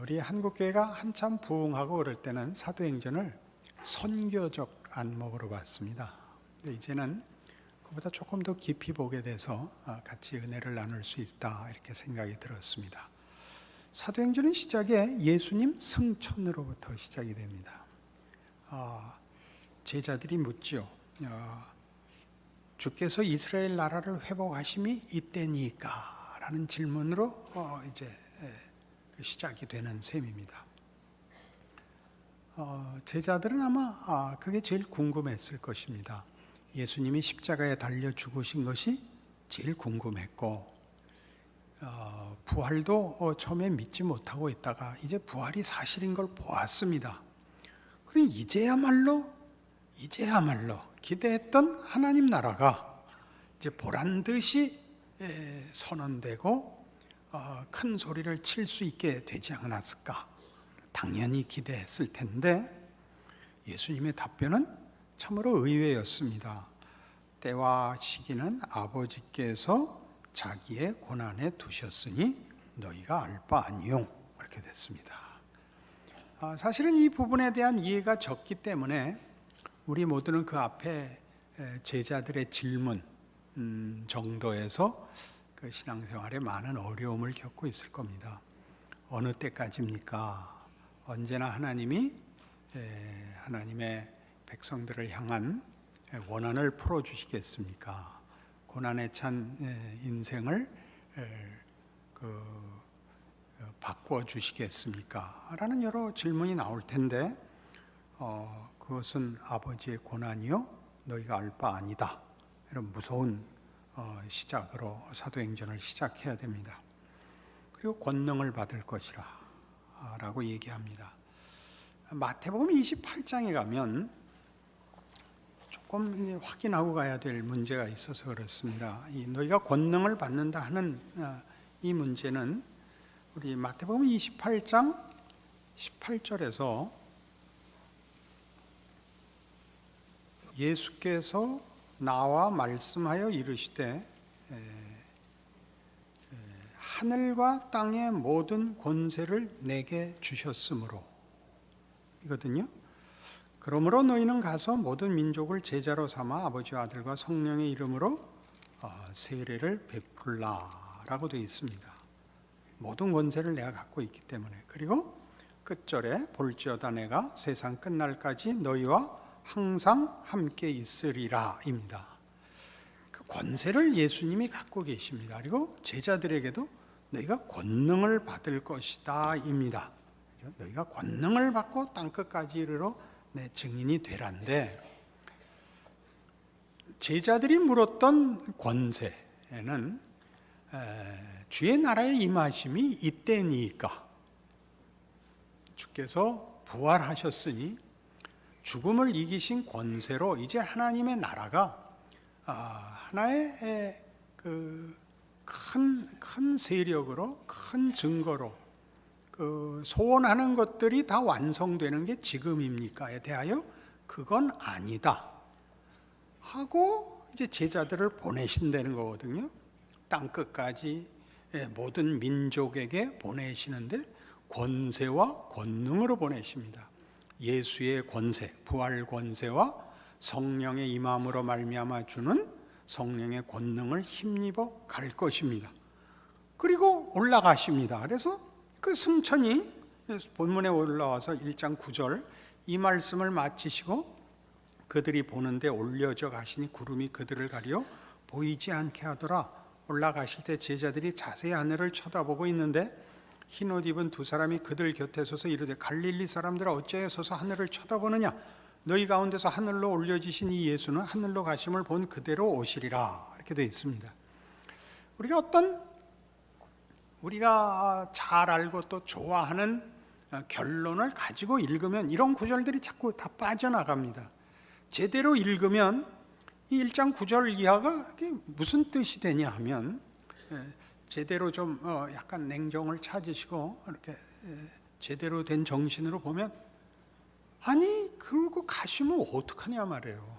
우리 한국교회가 한참 부흥하고 그럴 때는 사도행전을 선교적 안목으로 봤습니다. 근데 이제는 그보다 조금 더 깊이 보게 돼서 같이 은혜를 나눌 수 있다 이렇게 생각이 들었습니다. 사도행전의 시작에 예수님 승천으로부터 시작이 됩니다. 제자들이 묻죠. 주께서 이스라엘 나라를 회복하심이 이때니까? 라는 질문으로 이제 시작이 되는 셈입니다. 제자들은 아마 그게 제일 궁금했을 것입니다. 예수님이 십자가에 달려 죽으신 것이 제일 궁금했고, 부활도 처음에 믿지 못하고 있다가 이제 부활이 사실인 걸 보았습니다. 그리고 이제야말로 기대했던 하나님 나라가 이제 보란 듯이 선언되고 큰 소리를 칠 수 있게 되지 않았을까? 당연히 기대했을 텐데 예수님의 답변은 참으로 의외였습니다. 때와 시기는 아버지께서 자기의 고난에 두셨으니 너희가 알 바 아니요. 이렇게 됐습니다. 사실은 이 부분에 대한 이해가 적기 때문에 우리 모두는 그 앞에 제자들의 질문 정도에서 그 신앙생활에 많은 어려움을 겪고 있을 겁니다. 어느 때까지입니까? 언제나 하나님이 하나님의 백성들을 향한 원한을 풀어주시겠습니까? 고난에 찬 인생을 바꿔주시겠습니까? 라는 여러 질문이 나올 텐데 그것은 아버지의 고난이요 너희가 알 바 아니다. 이런 무서운 시작으로 사도행전을 시작해야 됩니다. 그리고 권능을 받을 것이라 라고 얘기합니다. 마태복음 28장에 가면 조금 확인하고 가야 될 문제가 있어서 그렇습니다. 너희가 권능을 받는다 하는 이 문제는 우리 마태복음 28장 18절에서 예수께서 나와 말씀하여 이르시되 하늘과 땅의 모든 권세를 내게 주셨으므로 이거든요. 그러므로 너희는 가서 모든 민족을 제자로 삼아 아버지와 아들과 성령의 이름으로 세례를 베풀라라고 되어 있습니다. 모든 권세를 내가 갖고 있기 때문에. 그리고 끝절에 볼지어다 내가 세상 끝날까지 너희와 항상 함께 있으리라 입니다. 그 권세를 예수님이 갖고 계십니다. 그리고 제자들에게도 너희가 권능을 받을 것이다 입니다. 너희가 권능을 받고 땅끝까지 이르러 내 증인이 되란데, 제자들이 물었던 권세는 주의 나라의 임하심이 이때니까, 주께서 부활하셨으니 죽음을 이기신 권세로 이제 하나님의 나라가 하나의 큰 세력으로, 큰 증거로 소원하는 것들이 다 완성되는 게 지금입니까에 대하여 그건 아니다 하고 이제 제자들을 보내신다는 거거든요. 땅 끝까지 모든 민족에게 보내시는데 권세와 권능으로 보내십니다. 예수의 권세, 부활 권세와 성령의 임함으로 말미암아 주는 성령의 권능을 힘입어 갈 것입니다. 그리고 올라가십니다. 그래서 그 승천이 본문에 올라와서 1장 9절 이 말씀을 마치시고 그들이 보는데 올려져 가시니 구름이 그들을 가려 보이지 않게 하더라. 올라가실 때 제자들이 자세히 하늘을 쳐다보고 있는데 흰옷 입은 두 사람이 그들 곁에 서서 이르되 갈릴리 사람들아 어찌하여 서서 하늘을 쳐다보느냐? 너희 가운데서 하늘로 올려지신 이 예수는 하늘로 가심을 본 그대로 오시리라. 이렇게 되어 있습니다. 우리가 잘 알고 또 좋아하는 결론을 가지고 읽으면 이런 구절들이 자꾸 다 빠져나갑니다. 제대로 읽으면 이 1장 9절 이하가 무슨 뜻이 되냐 하면 제대로 좀 약간 냉정을 찾으시고 이렇게 제대로 된 정신으로 보면 아니 그러고 가시면 어떡하냐 말이에요.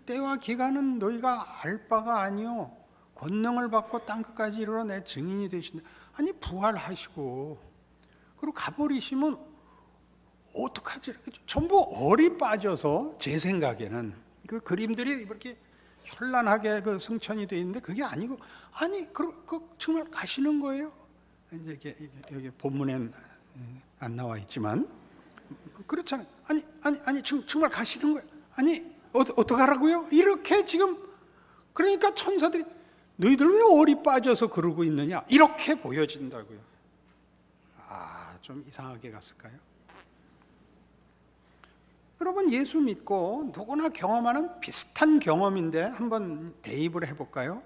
때와 기간은 너희가 알 바가 아니요 권능을 받고 땅끝까지 이르러 내 증인이 되신다. 아니 부활하시고 그리고 가버리시면 어떡하지? 전부 얼이 빠져서 제 생각에는 그 그림들이 이렇게 현란하게 그 승천이 돼 있는데 그게 아니고 아니 그 정말 가시는 거예요? 이제 이게 여기 본문엔 안 나와 있지만 그렇잖아요. 아니 정말 가시는 거예요? 아니 어떡하라고요? 이렇게 지금 그러니까 천사들이 너희들 왜 얼이 빠져서 그러고 있느냐 이렇게 보여진다고요. 좀 이상하게 갔을까요? 여러분 예수 믿고 누구나 경험하는 비슷한 경험인데 한번 대입을 해볼까요?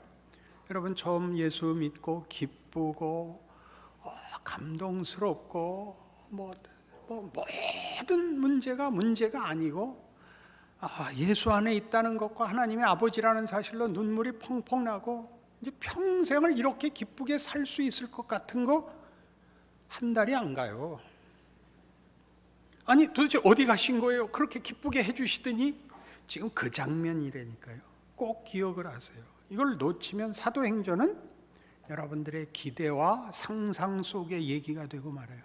여러분 처음 예수 믿고 기쁘고 감동스럽고 모든 문제가 아니고 예수 안에 있다는 것과 하나님의 아버지라는 사실로 눈물이 펑펑 나고 이제 평생을 이렇게 기쁘게 살 수 있을 것 같은 거 한 달이 안 가요. 아니 도대체 어디 가신 거예요? 그렇게 기쁘게 해주시더니 지금 그 장면이라니까요. 꼭 기억을 하세요. 이걸 놓치면 사도행전은 여러분들의 기대와 상상 속의 얘기가 되고 말아요.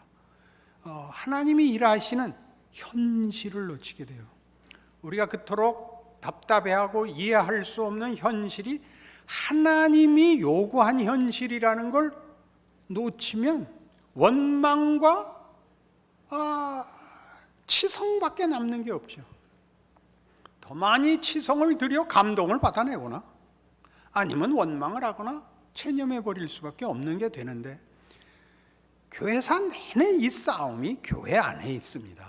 하나님이 일하시는 현실을 놓치게 돼요. 우리가 그토록 답답해하고 이해할 수 없는 현실이 하나님이 요구한 현실이라는 걸 놓치면 원망과 치성밖에 남는 게 없죠. 더 많이 치성을 들여 감동을 받아내거나 아니면 원망을 하거나 체념해 버릴 수밖에 없는 게 되는데 교회사 내내 이 싸움이 교회 안에 있습니다.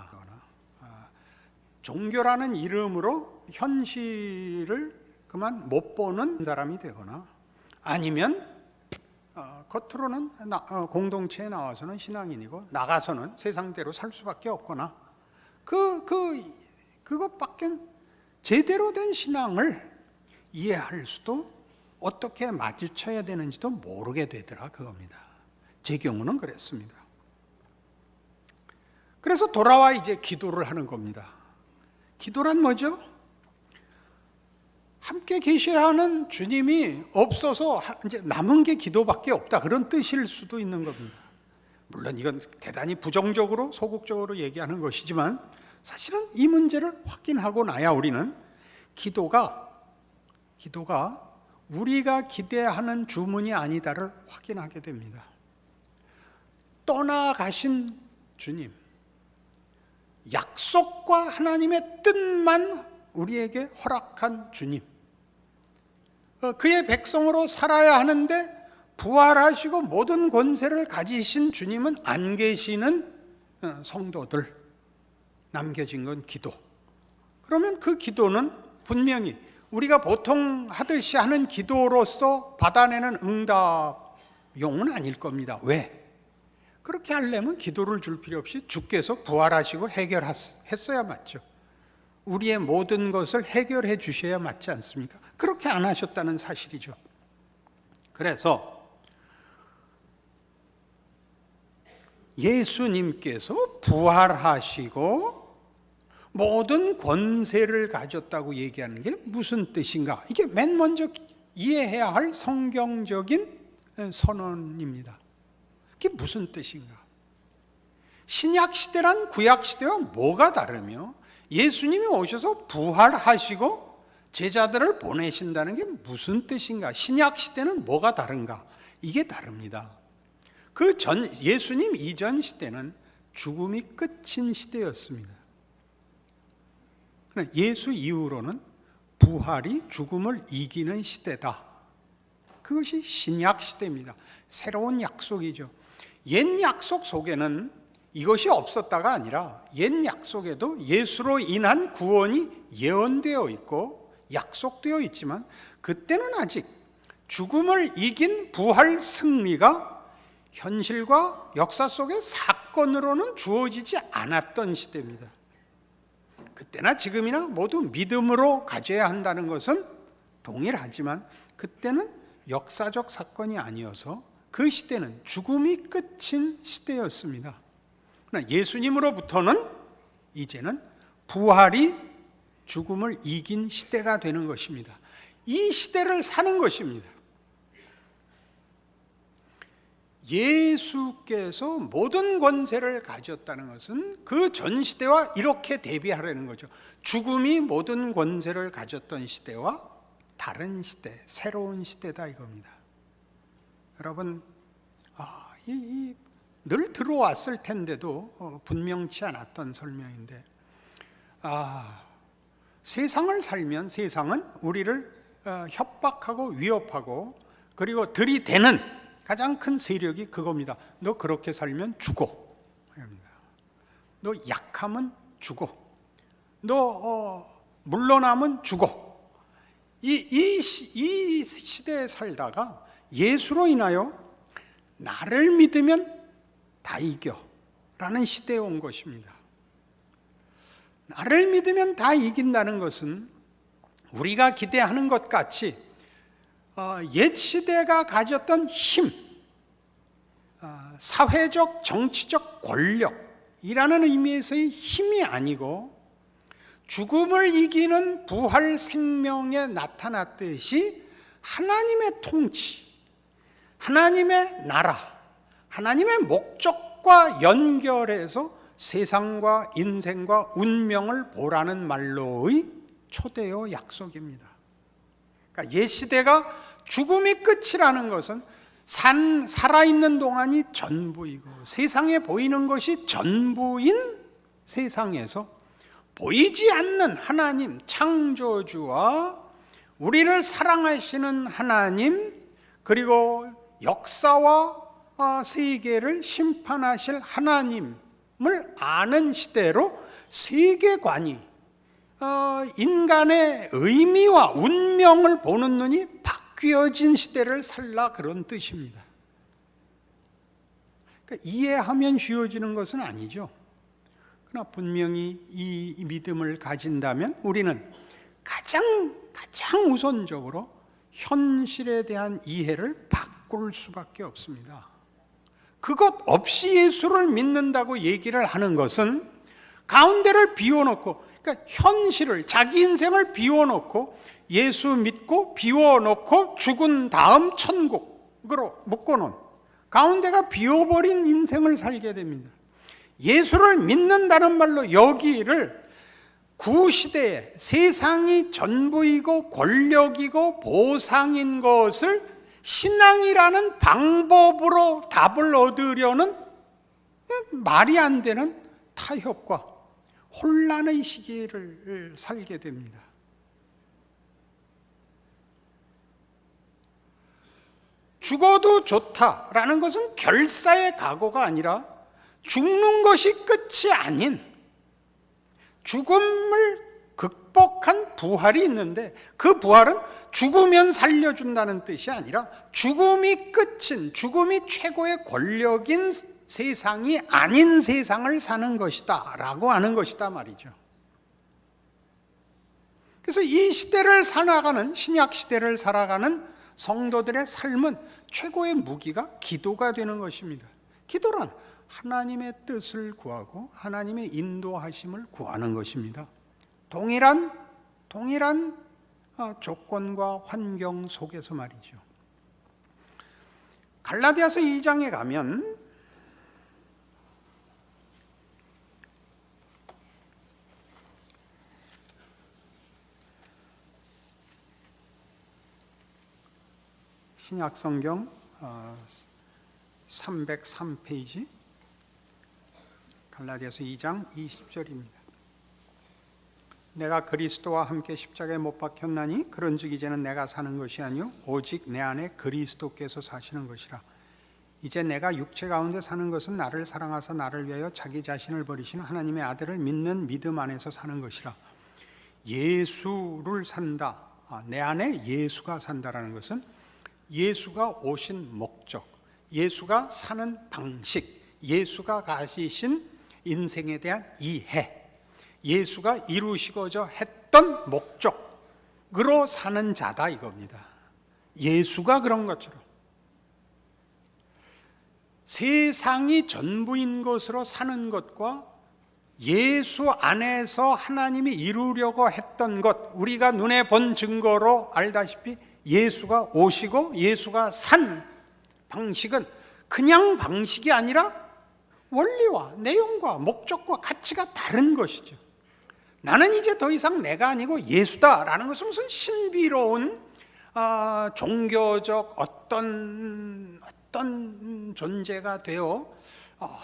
종교라는 이름으로 현실을 그만 못 보는 사람이 되거나 아니면 겉으로는 공동체에 나와서는 신앙인이고 나가서는 세상대로 살 수밖에 없거나 그것밖에 제대로 된 신앙을 이해할 수도 어떻게 마주쳐야 되는지도 모르게 되더라 그겁니다. 제 경우는 그랬습니다. 그래서 돌아와 이제 기도를 하는 겁니다. 기도란 뭐죠? 함께 계셔야 하는 주님이 없어서 이제 남은 게 기도밖에 없다 그런 뜻일 수도 있는 겁니다. 물론 이건 대단히 부정적으로 소극적으로 얘기하는 것이지만 사실은 이 문제를 확인하고 나야 우리는 기도가 우리가 기대하는 주문이 아니다를 확인하게 됩니다. 떠나가신 주님, 약속과 하나님의 뜻만 우리에게 허락한 주님, 그의 백성으로 살아야 하는데 부활하시고 모든 권세를 가지신 주님은 안 계시는 성도들, 남겨진 건 기도. 그러면 그 기도는 분명히 우리가 보통 하듯이 하는 기도로서 받아내는 응답용은 아닐 겁니다. 왜? 그렇게 하려면 기도를 줄 필요 없이 주께서 부활하시고 해결했어야 맞죠. 우리의 모든 것을 해결해 주셔야 맞지 않습니까? 그렇게 안 하셨다는 사실이죠. 그래서 예수님께서 부활하시고 모든 권세를 가졌다고 얘기하는 게 무슨 뜻인가? 이게 맨 먼저 이해해야 할 성경적인 선언입니다. 그게 무슨 뜻인가? 신약 시대란 구약 시대와 뭐가 다르며 예수님이 오셔서 부활하시고 제자들을 보내신다는 게 무슨 뜻인가? 신약 시대는 뭐가 다른가? 이게 다릅니다. 예수님 이전 시대는 죽음이 끝인 시대였습니다. 그러나 예수 이후로는 부활이 죽음을 이기는 시대다. 그것이 신약 시대입니다. 새로운 약속이죠. 옛 약속 속에는 이것이 없었다가 아니라 옛 약속에도 예수로 인한 구원이 예언되어 있고 약속되어 있지만 그때는 아직 죽음을 이긴 부활 승리가 현실과 역사 속의 사건으로는 주어지지 않았던 시대입니다. 그때나 지금이나 모두 믿음으로 가져야 한다는 것은 동일하지만 그때는 역사적 사건이 아니어서 그 시대는 죽음이 끝인 시대였습니다. 그러나 예수님으로부터는 이제는 부활이 죽음을 이긴 시대가 되는 것입니다. 이 시대를 사는 것입니다. 예수께서 모든 권세를 가졌다는 것은 그 전 시대와 이렇게 대비하려는 거죠. 죽음이 모든 권세를 가졌던 시대와 다른 시대, 새로운 시대다 이겁니다. 여러분, 늘 들어왔을 텐데도 분명치 않았던 설명인데, 세상을 살면 세상은 우리를 협박하고 위협하고 그리고 들이대는 가장 큰 세력이 그겁니다. 너 그렇게 살면 죽어. 너 약하면 죽어. 너 물러나면 죽어. 이 시대에 살다가 예수로 인하여 나를 믿으면 다 이겨 라는 시대에 온 것입니다. 나를 믿으면 다 이긴다는 것은 우리가 기대하는 것 같이 옛 시대가 가졌던 힘, 사회적, 정치적 권력이라는 의미에서의 힘이 아니고 죽음을 이기는 부활 생명에 나타났듯이 하나님의 통치, 하나님의 나라, 하나님의 목적과 연결해서 세상과 인생과 운명을 보라는 말로의 초대요 약속입니다. 그러니까 옛 시대가 죽음이 끝이라는 것은 살아있는 동안이 전부이고 세상에 보이는 것이 전부인 세상에서 보이지 않는 하나님 창조주와 우리를 사랑하시는 하나님, 그리고 역사와 세계를 심판하실 하나님을 아는 시대로 세계관이, 인간의 의미와 운명을 보는 눈이 바뀌어진 시대를 살라 그런 뜻입니다. 그러니까 이해하면 쉬워지는 것은 아니죠. 그러나 분명히 이 믿음을 가진다면 우리는 가장 우선적으로 현실에 대한 이해를 바꿀 수밖에 없습니다. 그것 없이 예수를 믿는다고 얘기를 하는 것은 가운데를 비워놓고, 그러니까 현실을, 자기 인생을 비워놓고 예수 믿고 비워놓고 죽은 다음 천국으로 묶어놓은 가운데가 비워버린 인생을 살게 됩니다. 예수를 믿는다는 말로 여기를 구시대에 세상이 전부이고 권력이고 보상인 것을 신앙이라는 방법으로 답을 얻으려는 말이 안 되는 타협과 혼란의 시기를 살게 됩니다. 죽어도 좋다라는 것은 결사의 각오가 아니라 죽는 것이 끝이 아닌 죽음을 극복한 부활이 있는데, 그 부활은 죽으면 살려준다는 뜻이 아니라 죽음이 끝인, 죽음이 최고의 권력인 세상이 아닌 세상을 사는 것이다 라고 하는 것이다 말이죠. 그래서 이 시대를 살아가는, 신약 시대를 살아가는 성도들의 삶은 최고의 무기가 기도가 되는 것입니다. 기도란 하나님의 뜻을 구하고 하나님의 인도하심을 구하는 것입니다. 동일한 조건과 환경 속에서 말이죠. 갈라디아서 2장에 가면 신약 성경 303페이지, 갈라디아서 2장 20절입니다. 내가 그리스도와 함께 십자가에 못 박혔나니 그런즉 이제는 내가 사는 것이 아니요 오직 내 안에 그리스도께서 사시는 것이라. 이제 내가 육체 가운데 사는 것은 나를 사랑하사 나를 위하여 자기 자신을 버리신 하나님의 아들을 믿는 믿음 안에서 사는 것이라. 예수를 산다, 내 안에 예수가 산다라는 것은 예수가 오신 목적, 예수가 사는 방식, 예수가 가지신 인생에 대한 이해, 예수가 이루시고자 했던 목적으로 사는 자다 이겁니다. 예수가 그런 것처럼 세상이 전부인 것으로 사는 것과 예수 안에서 하나님이 이루려고 했던 것, 우리가 눈에 본 증거로 알다시피 예수가 오시고 예수가 산 방식은 그냥 방식이 아니라 원리와 내용과 목적과 가치가 다른 것이죠. 나는 이제 더 이상 내가 아니고 예수다라는 것은 무슨 신비로운 종교적 어떤 존재가 되어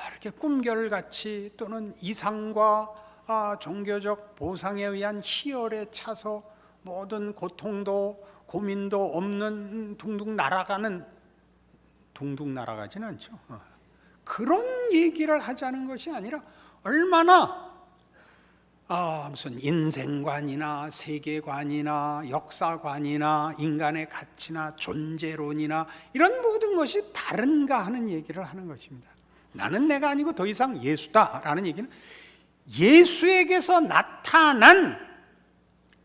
이렇게 꿈결같이 또는 이상과 종교적 보상에 의한 희열에 차서 모든 고통도 고민도 없는 둥둥 날아가지는 않죠. 그런 얘기를 하자는 것이 아니라 얼마나 무슨 인생관이나 세계관이나 역사관이나 인간의 가치나 존재론이나 이런 모든 것이 다른가 하는 얘기를 하는 것입니다. 나는 내가 아니고 더 이상 예수다라는 얘기는 예수에게서 나타난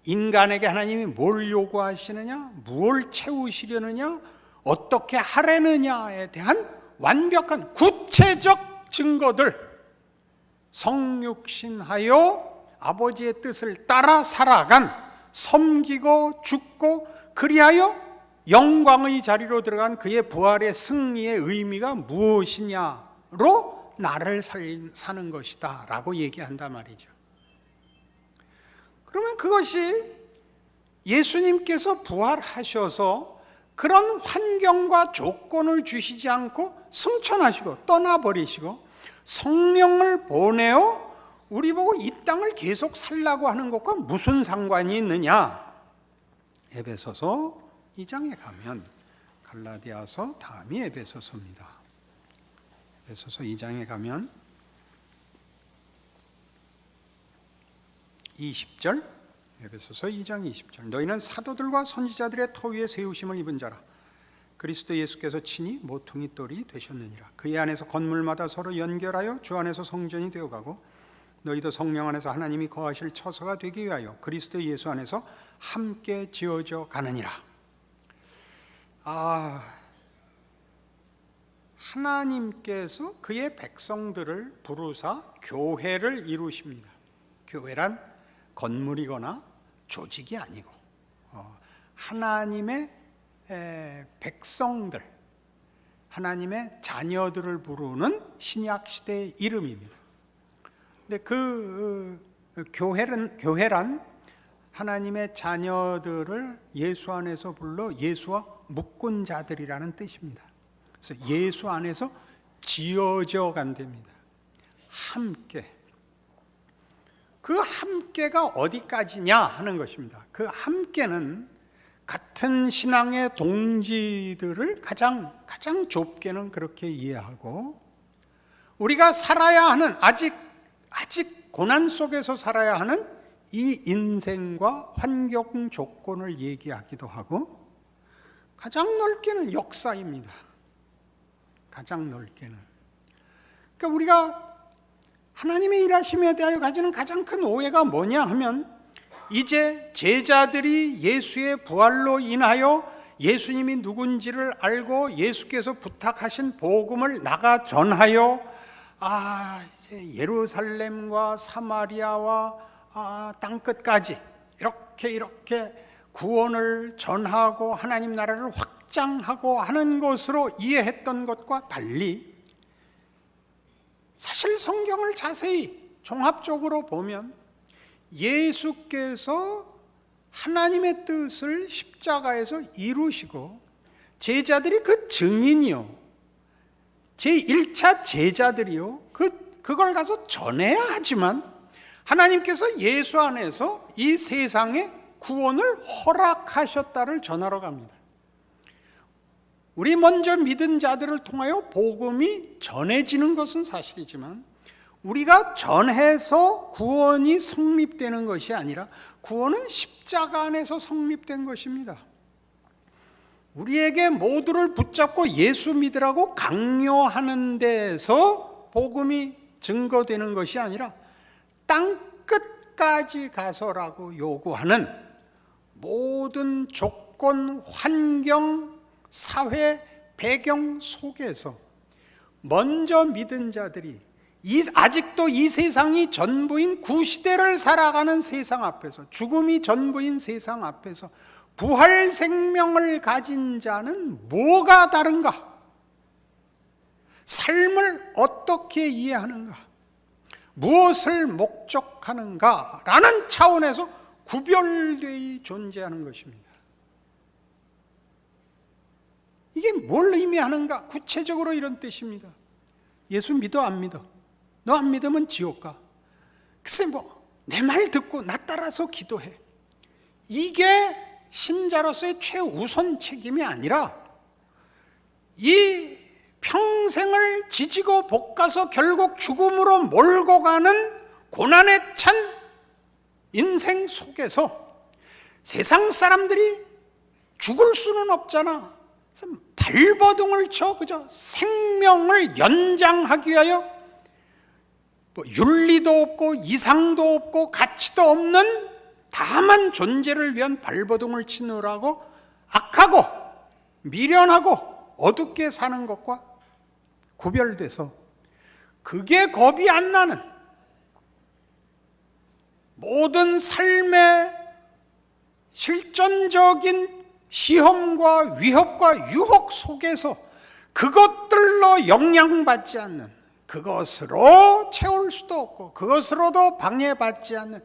인간에게 하나님이 뭘 요구하시느냐, 무엇을 채우시려느냐, 어떻게 하려느냐에 대한 완벽한 구체적 증거들, 성육신하여 아버지의 뜻을 따라 살아간, 섬기고 죽고 그리하여 영광의 자리로 들어간 그의 부활의 승리의 의미가 무엇이냐로 나를 사는 것이다 라고 얘기한단 말이죠. 그러면 그것이 예수님께서 부활하셔서 그런 환경과 조건을 주시지 않고 승천하시고 떠나버리시고 성령을 보내어 우리 보고 이 땅을 계속 살라고 하는 것과 무슨 상관이 있느냐? 에베소서 2장에 가면, 갈라디아서 다음이 에베소서입니다. 에베소서 2장에 가면 20절, 에베소서 2장 20절. 너희는 사도들과 선지자들의 터 위에 세우심을 입은 자라. 그리스도 예수께서 친히 모퉁이 돌이 되셨느니라. 그의 안에서 건물마다 서로 연결하여 주 안에서 성전이 되어가고 너희도 성령 안에서 하나님이 거하실 처소가 되기 위하여 그리스도 예수 안에서 함께 지어져 가느니라. 하나님께서 그의 백성들을 부르사 교회를 이루십니다. 교회란 건물이거나 조직이 아니고 하나님의 백성들, 하나님의 자녀들을 부르는 신약 시대의 이름입니다. 근데 그 교회란 하나님의 자녀들을 예수 안에서 불러 예수와 묶은 자들이라는 뜻입니다. 그래서 예수 안에서 지어져 간답니다. 함께. 그 함께가 어디까지냐 하는 것입니다. 그 함께는 같은 신앙의 동지들을 가장 좁게는 그렇게 이해하고 우리가 살아야 하는 아직 고난 속에서 살아야 하는 이 인생과 환경 조건을 얘기하기도 하고 가장 넓게는 역사입니다. 가장 넓게는. 그러니까 우리가 하나님의 일하심에 대하여 가지는 가장 큰 오해가 뭐냐 하면 이제 제자들이 예수의 부활로 인하여 예수님이 누군지를 알고 예수께서 부탁하신 복음을 나가 전하여 이제 예루살렘과 사마리아와 땅끝까지 이렇게 구원을 전하고 하나님 나라를 확장하고 하는 것으로 이해했던 것과 달리 사실 성경을 자세히 종합적으로 보면 예수께서 하나님의 뜻을 십자가에서 이루시고 제자들이 그 증인이요, 제1차 제자들이요, 그걸 가서 전해야 하지만 하나님께서 예수 안에서 이 세상에 구원을 허락하셨다를 전하러 갑니다. 우리 먼저 믿은 자들을 통하여 복음이 전해지는 것은 사실이지만 우리가 전해서 구원이 성립되는 것이 아니라 구원은 십자가 안에서 성립된 것입니다. 우리에게 모두를 붙잡고 예수 믿으라고 강요하는 데서 복음이 증거되는 것이 아니라 땅 끝까지 가서라고 요구하는 모든 조건, 환경, 사회, 배경 속에서 먼저 믿은 자들이 아직도 이 세상이 전부인 구시대를 살아가는 세상 앞에서, 죽음이 전부인 세상 앞에서 부활 생명을 가진 자는 뭐가 다른가? 삶을 어떻게 이해하는가, 무엇을 목적하는가라는 차원에서 구별되어 존재하는 것입니다. 이게 뭘 의미하는가? 구체적으로 이런 뜻입니다. 예수 믿어 안 믿어? 너 안 믿으면 지옥 가. 글쎄 내 말 듣고 나 따라서 기도해. 이게 신자로서의 최우선 책임이 아니라 이 평생을 지지고 볶아서 결국 죽음으로 몰고 가는 고난에 찬 인생 속에서 세상 사람들이 죽을 수는 없잖아. 발버둥을 쳐 그저 생명을 연장하기 위하여 윤리도 없고 이상도 없고 가치도 없는 다만 존재를 위한 발버둥을 치느라고 악하고 미련하고 어둡게 사는 것과 구별돼서 그게 겁이 안 나는 모든 삶의 실존적인 시험과 위협과 유혹 속에서 그것들로 영향받지 않는, 그것으로 채울 수도 없고 그것으로도 방해받지 않는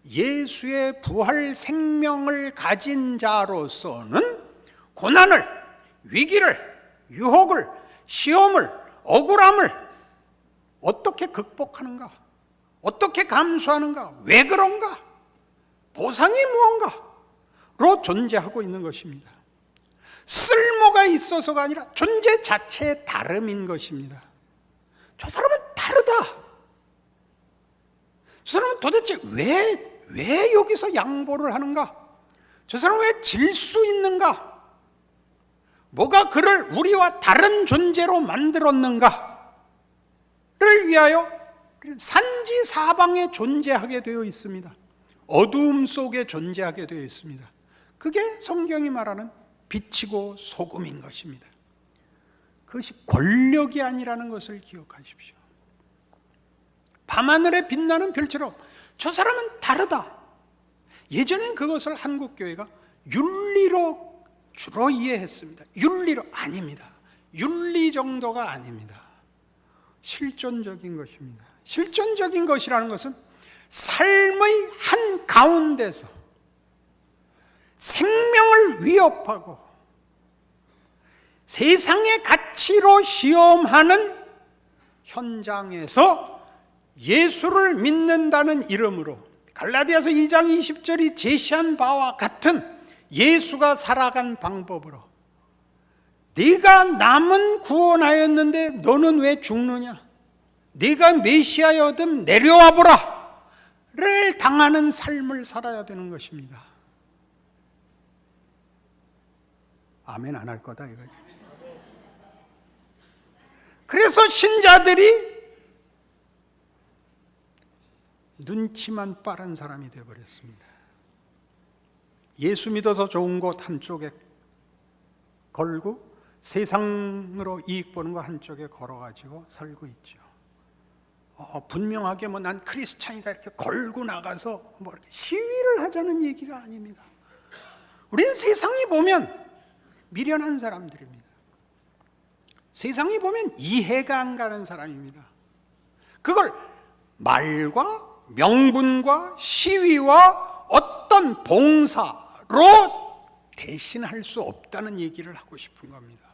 예수의 부활 생명을 가진 자로서는 고난을, 위기를, 유혹을, 시험을, 억울함을 어떻게 극복하는가? 어떻게 감수하는가? 왜 그런가? 보상이 무언가로 존재하고 있는 것입니다. 쓸모가 있어서가 아니라 존재 자체의 다름인 것입니다. 저 사람은 다르다. 저 사람은 도대체 왜 여기서 양보를 하는가? 저 사람은 왜 질 수 있는가? 뭐가 그를 우리와 다른 존재로 만들었는가를 위하여 산지 사방에 존재하게 되어 있습니다. 어두움 속에 존재하게 되어 있습니다. 그게 성경이 말하는 빛이고 소금인 것입니다. 그것이 권력이 아니라는 것을 기억하십시오. 밤하늘에 빛나는 별처럼 저 사람은 다르다. 예전엔 그것을 한국교회가 윤리로 주로 이해했습니다. 윤리로 아닙니다. 윤리 정도가 아닙니다. 실존적인 것입니다. 실존적인 것이라는 것은 삶의 한 가운데서 생명을 위협하고 세상의 가치로 시험하는 현장에서 예수를 믿는다는 이름으로 갈라디아서 2장 20절이 제시한 바와 같은 예수가 살아간 방법으로 네가 남은 구원하였는데 너는 왜 죽느냐? 네가 메시아여든 내려와 보라를 당하는 삶을 살아야 되는 것입니다. 아멘 안 할 거다 이거지. 그래서 신자들이 눈치만 빠른 사람이 되어버렸습니다. 예수 믿어서 좋은 곳 한쪽에 걸고 세상으로 이익 보는 거 한쪽에 걸어가지고 살고 있죠. 분명하게 난 크리스찬이다 이렇게 걸고 나가서 이렇게 시위를 하자는 얘기가 아닙니다. 우리는 세상이 보면 미련한 사람들입니다. 세상이 보면 이해가 안 가는 사람입니다. 그걸 말과 명분과 시위와 어떤 봉사로 대신할 수 없다는 얘기를 하고 싶은 겁니다.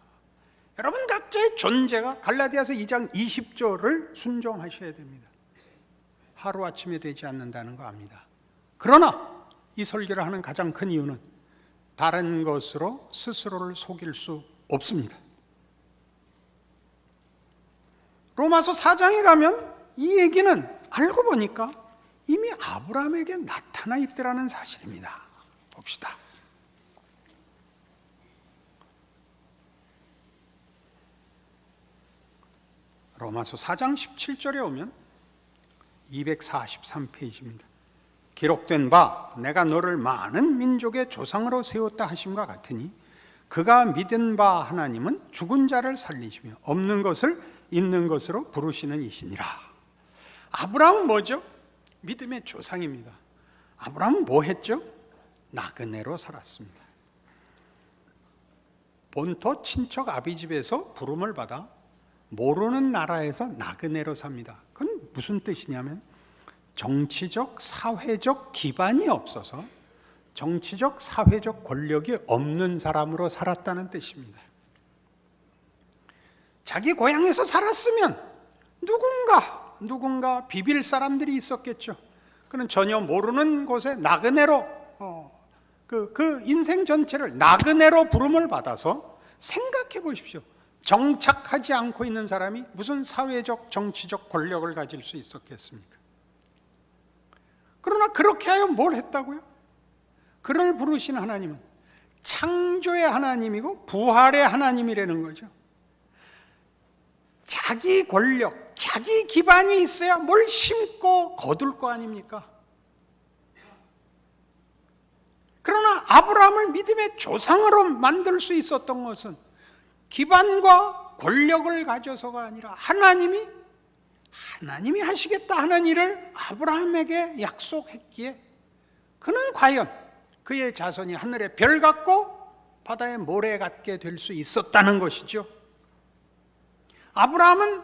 여러분 각자의 존재가 갈라디아서 2장 20절을 순종하셔야 됩니다. 하루아침에 되지 않는다는 거 압니다. 그러나 이 설교를 하는 가장 큰 이유는 다른 것으로 스스로를 속일 수 없습니다. 로마서 4장에 가면 이 얘기는 알고 보니까 이미 아브라함에게 나타나 있더라는 사실입니다. 봅시다. 로마서 4장 17절에 오면 243페이지입니다. 기록된 바 내가 너를 많은 민족의 조상으로 세웠다 하심과 같으니 그가 믿은 바 하나님은 죽은 자를 살리시며 없는 것을 있는 것으로 부르시는 이시니라. 아브라함은 뭐죠? 믿음의 조상입니다. 아브라함은 뭐 했죠? 나그네로 살았습니다. 본토 친척 아비 집에서 부름을 받아 모르는 나라에서 나그네로 삽니다. 그건 무슨 뜻이냐면 정치적, 사회적 기반이 없어서 정치적, 사회적 권력이 없는 사람으로 살았다는 뜻입니다. 자기 고향에서 살았으면 누군가 비빌 사람들이 있었겠죠. 그는 전혀 모르는 곳에 나그네로 그 인생 전체를 나그네로 부름을 받아서 생각해 보십시오. 정착하지 않고 있는 사람이 무슨 사회적, 정치적 권력을 가질 수 있었겠습니까? 그러나 그렇게 하여 뭘 했다고요? 그를 부르신 하나님은 창조의 하나님이고 부활의 하나님이라는 거죠. 자기 권력, 자기 기반이 있어야 뭘 심고 거둘 거 아닙니까? 그러나 아브라함을 믿음의 조상으로 만들 수 있었던 것은 기반과 권력을 가져서가 아니라 하나님이 하시겠다 하는 일을 아브라함에게 약속했기에 그는 과연 그의 자손이 하늘의 별 같고 바다의 모래 같게 될 수 있었다는 것이죠. 아브라함은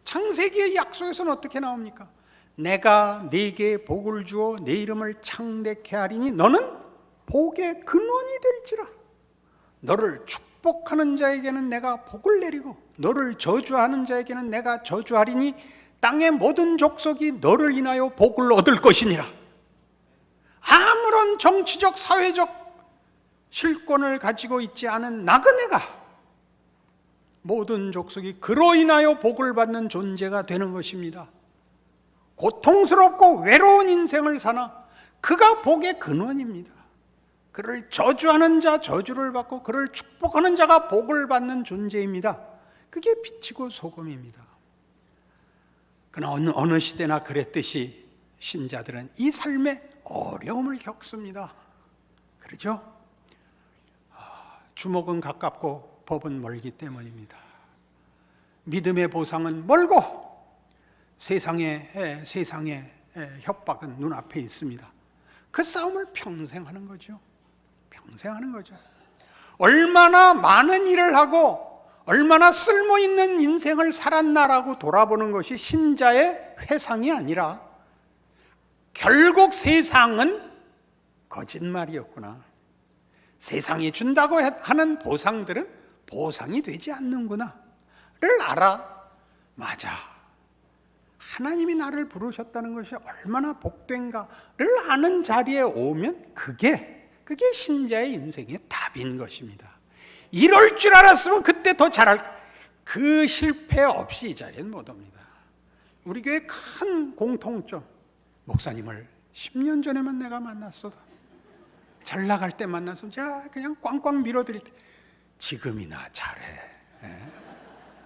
창세기의 약속에서는 어떻게 나옵니까? 내가 네게 복을 주어 네 이름을 창대케 하리니 너는 복의 근원이 될지라. 너를 축복하는 자에게는 내가 복을 내리고 너를 저주하는 자에게는 내가 저주하리니 땅의 모든 족속이 너를 인하여 복을 얻을 것이니라. 아무런 정치적, 사회적 실권을 가지고 있지 않은 나그네가 모든 족속이 그로 인하여 복을 받는 존재가 되는 것입니다. 고통스럽고 외로운 인생을 사나 그가 복의 근원입니다. 그를 저주하는 자 저주를 받고 그를 축복하는 자가 복을 받는 존재입니다. 그게 빛이고 소금입니다. 그러나 어느 시대나 그랬듯이 신자들은 이 삶에 어려움을 겪습니다. 그렇죠? 주목은 가깝고 법은 멀기 때문입니다. 믿음의 보상은 멀고 세상의 협박은 눈앞에 있습니다. 그 싸움을 평생 하는 거죠. 평생 하는 거죠. 얼마나 많은 일을 하고 얼마나 쓸모있는 인생을 살았나라고 돌아보는 것이 신자의 회상이 아니라 결국 세상은 거짓말이었구나. 세상이 준다고 하는 보상들은 보상이 되지 않는구나를 알아. 맞아. 하나님이 나를 부르셨다는 것이 얼마나 복된가를 아는 자리에 오면 그게 신자의 인생의 답인 것입니다. 이럴 줄 알았으면 그때 더 잘할 그 실패 없이 이 자리엔 못 옵니다. 우리 교회 큰 공통점, 목사님을 10년 전에만 내가 만났어도 잘 나갈 때 만났으면 제가 그냥 꽝꽝 밀어드릴 때 지금이나 잘해.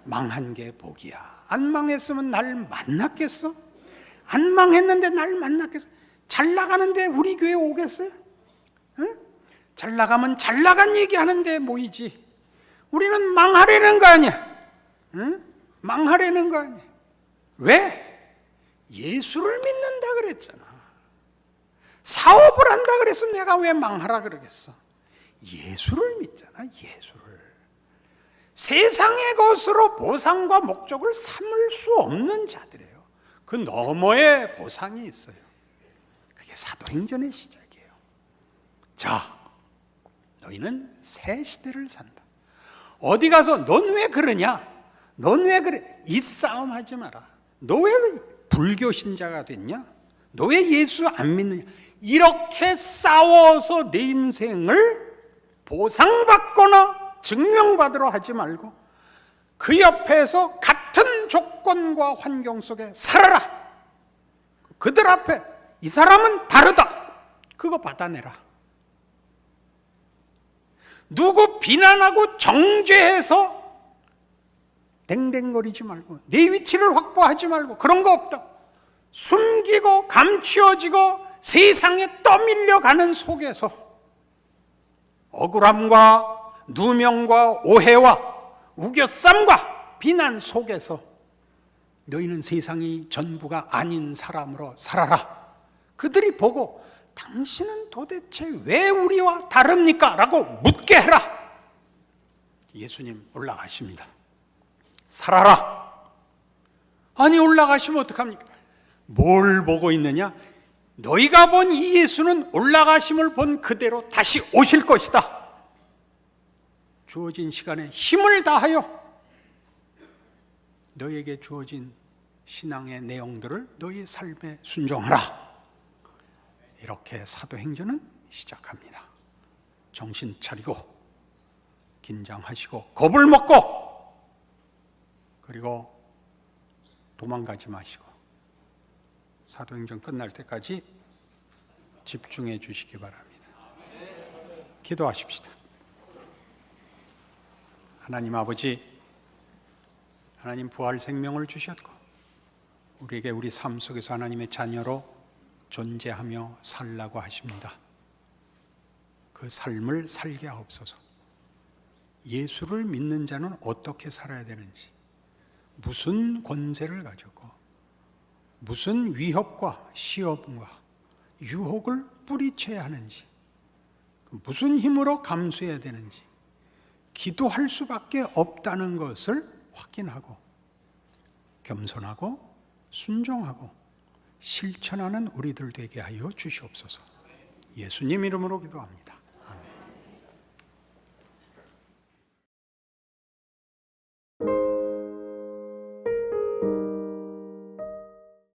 망한 게 복이야. 안 망했으면 날 만났겠어? 안 망했는데 날 만났겠어? 잘 나가는데 우리 교회 오겠어요? 잘 나가면 잘 나간 얘기하는데 모이지. 우리는 망하려는 거 아니야. 망하려는 거 아니야. 왜? 예수를 믿는다 그랬잖아. 사업을 한다 그랬으면 내가 왜 망하라 그러겠어? 예수를 믿잖아. 예수를. 세상의 것으로 보상과 목적을 삼을 수 없는 자들이에요. 그 너머에 보상이 있어요. 그게 사도행전의 시작이에요. 자, 너희는 새 시대를 산다. 어디 가서 넌 왜 그러냐? 넌 왜 그래? 이 싸움 하지 마라. 너 왜 불교 신자가 됐냐? 너 왜 예수 안 믿느냐? 이렇게 싸워서 내 인생을 보상받거나 증명받으러 하지 말고 그 옆에서 같은 조건과 환경 속에 살아라. 그들 앞에 이 사람은 다르다. 그거 받아내라. 누구 비난하고 정죄해서 댕댕거리지 말고 내 위치를 확보하지 말고 그런 거 없다. 숨기고 감추어지고 세상에 떠밀려가는 속에서 억울함과 누명과 오해와 우겨쌈과 비난 속에서 너희는 세상이 전부가 아닌 사람으로 살아라. 그들이 보고 당신은 도대체 왜 우리와 다릅니까? 라고 묻게 해라. 예수님 올라가십니다. 살아라. 아니 올라가시면 어떡합니까? 뭘 보고 있느냐? 너희가 본 이 예수는 올라가심을 본 그대로 다시 오실 것이다. 주어진 시간에 힘을 다하여 너에게 주어진 신앙의 내용들을 너희 삶에 순종하라. 이렇게 사도행전은 시작합니다. 정신 차리고 긴장하시고 겁을 먹고 그리고 도망가지 마시고 사도행전 끝날 때까지 집중해 주시기 바랍니다. 기도하십시다. 하나님 아버지, 하나님 부활 생명을 주셨고 우리에게 우리 삶 속에서 하나님의 자녀로 존재하며 살라고 하십니다. 그 삶을 살게 하옵소서. 예수를 믿는 자는 어떻게 살아야 되는지, 무슨 권세를 가졌고 무슨 위협과 시험과 유혹을 뿌리쳐야 하는지, 무슨 힘으로 감수해야 되는지, 기도할 수밖에 없다는 것을 확인하고 겸손하고 순종하고 실천하는 우리들 되게 하여 주시옵소서. 예수님 이름으로 기도합니다.